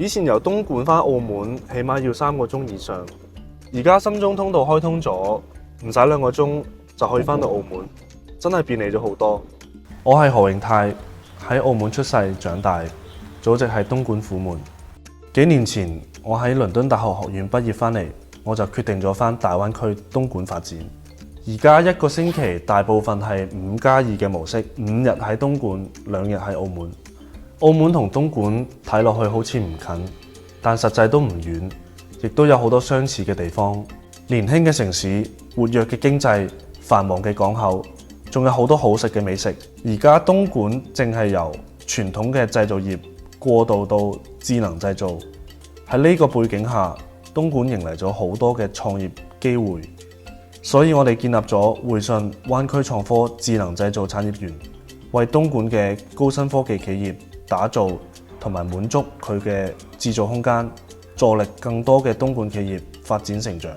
以前由東莞返澳門起碼要3個鐘以上，而家深中通道開通咗，唔使2個鐘就可以返到澳門，真係便利咗好多。我係何永泰，喺澳門出世長大，祖籍係東莞虎門。幾年前我喺倫敦大學學院畢業返嚟，我就決定咗返大灣區東莞發展。而家1個星期大部分係5+2嘅模式，5日喺東莞，2日喺澳門。澳門同東莞睇落去好似唔近，但實際都唔遠，亦都有好多相似嘅地方。年輕嘅城市，活躍嘅經濟，繁忙嘅港口，仲有好多好食嘅美食。而家東莞正係由傳統嘅製造業過渡到智能製造。喺呢個背景下，東莞迎嚟咗好多嘅創業機會，所以我哋建立咗匯信灣區創科智能製造產業園，為東莞嘅高新科技企業打造同埋滿足佢嘅製造空間，助力更多嘅東莞企業發展成長。